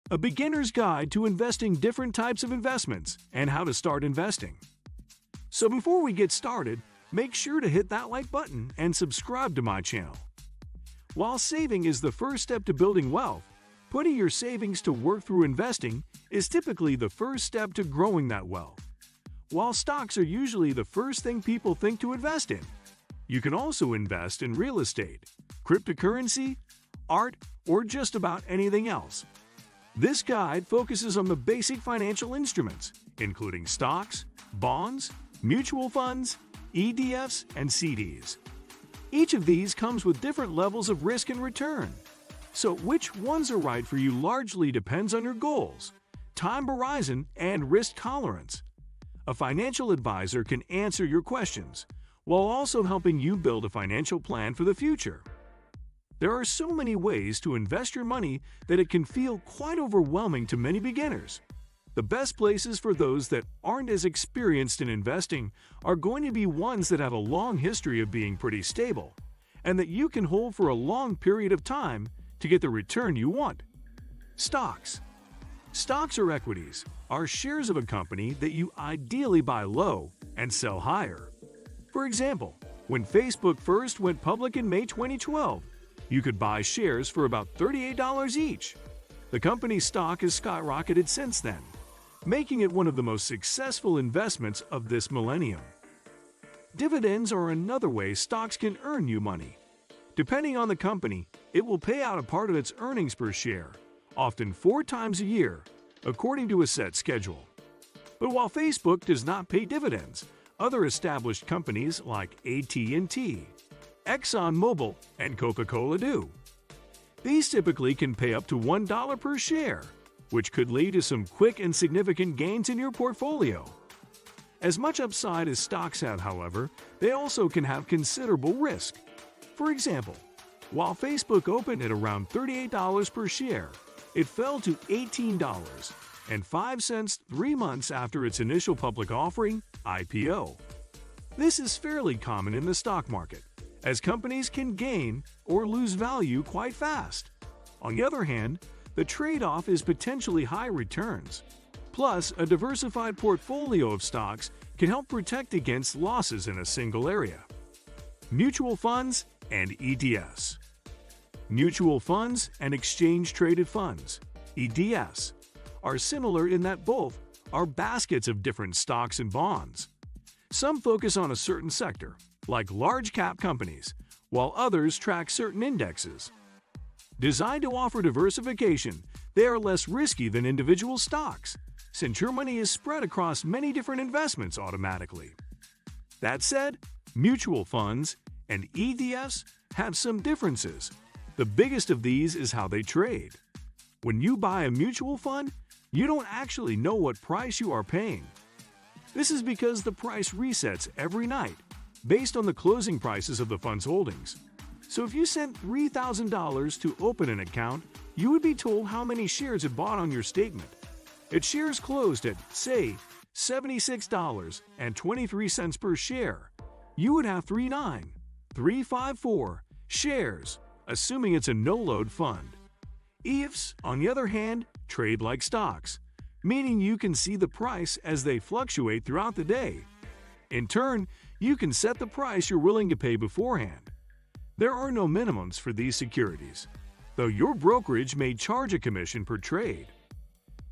a beginner's guide to investing different types of investments and how to start investing. So before we get started, make sure to hit that like button and subscribe to my channel. While saving is the first step to building wealth, putting your savings to work through investing is typically the first step to growing that wealth. While stocks are usually the first thing people think to invest in, you can also invest in real estate, cryptocurrency, art, or just about anything else. This guide focuses on the basic financial instruments, including stocks, bonds, mutual funds, ETFs, and CDs. Each of these comes with different levels of risk and return. So which ones are right for you largely depends on your goals, time horizon, and risk tolerance. A financial advisor can answer your questions, while also helping you build a financial plan for the future. There are so many ways to invest your money that it can feel quite overwhelming to many beginners. The best places for those that aren't as experienced in investing are going to be ones that have a long history of being pretty stable, and that you can hold for a long period of time to get the return you want. Stocks. Stocks or equities are shares of a company that you ideally buy low and sell higher. For example, when Facebook first went public in May 2012, you could buy shares for about $38 each. The company's stock has skyrocketed since then, making it one of the most successful investments of this millennium. Dividends are another way stocks can earn you money. Depending on the company, it will pay out a part of its earnings per share, often 4 times a year, according to a set schedule. But while Facebook does not pay dividends, other established companies like AT&T, ExxonMobil, and Coca-Cola do. These typically can pay up to $1 per share, which could lead to some quick and significant gains in your portfolio. As much upside as stocks have, however, they also can have considerable risk. For example, while Facebook opened at around $38 per share, it fell to $18.05 3 months after its initial public offering, IPO. This is fairly common in the stock market, as companies can gain or lose value quite fast. On the other hand, the trade-off is potentially high returns. Plus, a diversified portfolio of stocks can help protect against losses in a single area. Mutual funds and ETFs. Mutual funds and exchange-traded funds, ETFs, are similar in that both are baskets of different stocks and bonds. Some focus on a certain sector, like large-cap companies, while others track certain indexes. Designed to offer diversification, they are less risky than individual stocks, since your money is spread across many different investments automatically. That said, mutual funds and ETFs have some differences. The biggest of these is how they trade. When you buy a mutual fund, you don't actually know what price you are paying. This is because the price resets every night, based on the closing prices of the fund's holdings. So if you sent $3,000 to open an account, you would be told how many shares it bought on your statement. If shares closed at, say, $76.23 per share, you would have 35354 shares, assuming it's a no-load fund. ETFs, on the other hand, trade like stocks, meaning you can see the price as they fluctuate throughout the day. In turn, you can set the price you're willing to pay beforehand. There are no minimums for these securities, though your brokerage may charge a commission per trade.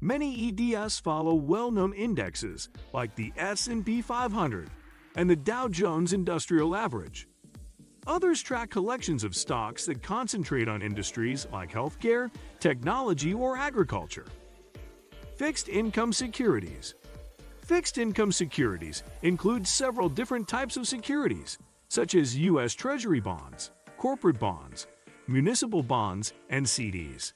Many ETFs follow well-known indexes like the S&P 500 and the Dow Jones Industrial Average. Others track collections of stocks that concentrate on industries like healthcare, technology, or agriculture. Fixed income securities. Fixed income securities include several different types of securities, such as U.S. Treasury bonds, corporate bonds, municipal bonds, and CDs.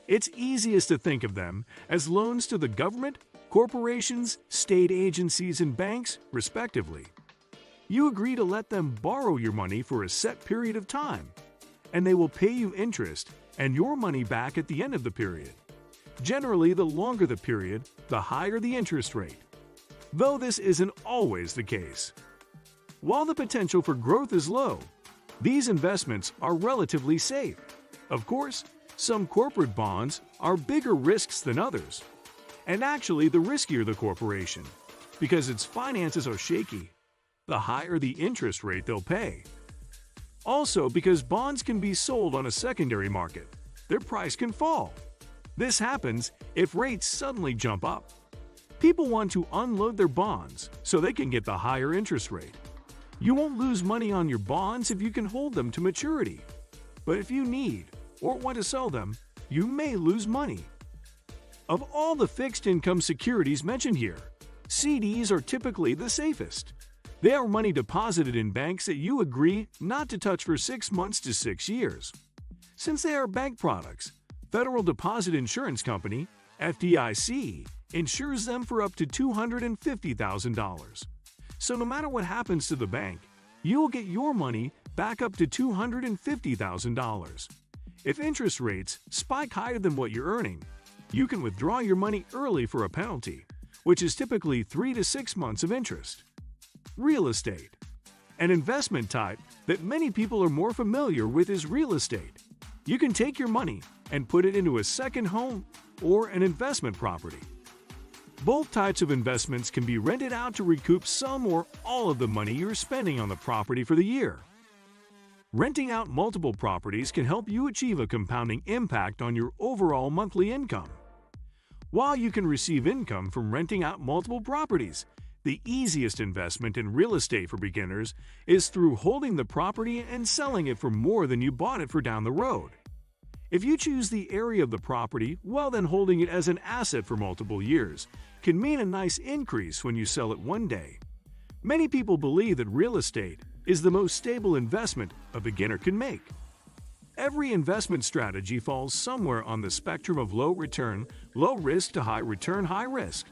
It's easiest to think of them as loans to the government, corporations, state agencies, and banks, respectively. You agree to let them borrow your money for a set period of time, and they will pay you interest and your money back at the end of the period. Generally, the longer the period, the higher the interest rate, though this isn't always the case. While the potential for growth is low, these investments are relatively safe. Of course, Some corporate bonds are bigger risks than others, and actually the riskier the corporation, because its finances are shaky, the higher the interest rate they'll pay. Also, because bonds can be sold on a secondary market, their price can fall. This happens if rates suddenly jump up. People want to unload their bonds so they can get the higher interest rate. You won't lose money on your bonds if you can hold them to maturity. But if you need or want to sell them, you may lose money. Of all the fixed income securities mentioned here, CDs are typically the safest. They are money deposited in banks that you agree not to touch for 6 months to 6 years. Since they are bank products, Federal Deposit Insurance Company, FDIC, insures them for up to $250,000. So no matter what happens to the bank, you will get your money back up to $250,000. If interest rates spike higher than what you're earning, you can withdraw your money early for a penalty, which is typically 3 to 6 months of interest. Real estate. An investment type that many people are more familiar with is real estate. You can take your money and put it into a second home or an investment property. Both types of investments can be rented out to recoup some or all of the money you're spending on the property for the year. Renting out multiple properties can help you achieve a compounding impact on your overall monthly income. While you can receive income from renting out multiple properties, the easiest investment in real estate for beginners is through holding the property and selling it for more than you bought it for down the road. If you choose the area of the property, well then holding it as an asset for multiple years can mean a nice increase when you sell it one day. Many people believe that real estate is the most stable investment a beginner can make. Every investment strategy falls somewhere on the spectrum of low return, low risk to high return, high risk.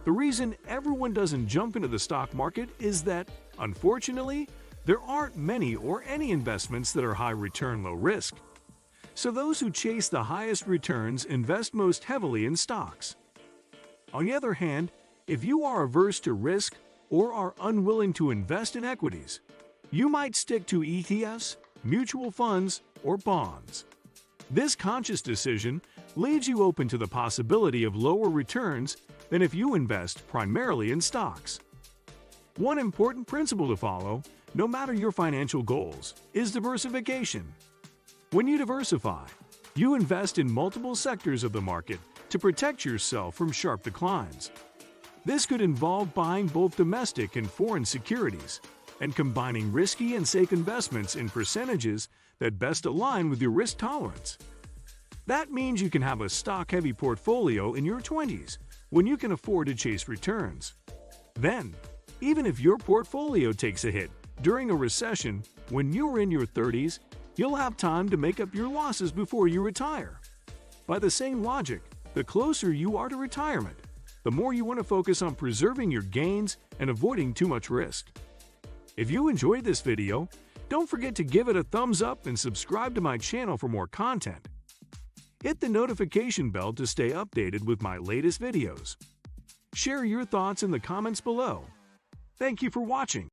The reason everyone doesn't jump into the stock market is that, unfortunately, there aren't many or any investments that are high return, low risk. So those who chase the highest returns invest most heavily in stocks. On the other hand, if you are averse to risk or are unwilling to invest in equities, you might stick to ETFs, mutual funds, or bonds. This conscious decision leaves you open to the possibility of lower returns than if you invest primarily in stocks. One important principle to follow, no matter your financial goals, is diversification. When you diversify, you invest in multiple sectors of the market to protect yourself from sharp declines. This could involve buying both domestic and foreign securities and combining risky and safe investments in percentages that best align with your risk tolerance. That means you can have a stock-heavy portfolio in your 20s when you can afford to chase returns. Then, even if your portfolio takes a hit during a recession when you're in your 30s, you'll have time to make up your losses before you retire. By the same logic, the closer you are to retirement, the more you want to focus on preserving your gains and avoiding too much risk. If you enjoyed this video, don't forget to give it a thumbs up and subscribe to my channel for more content. Hit the notification bell to stay updated with my latest videos. Share your thoughts in the comments below. Thank you for watching.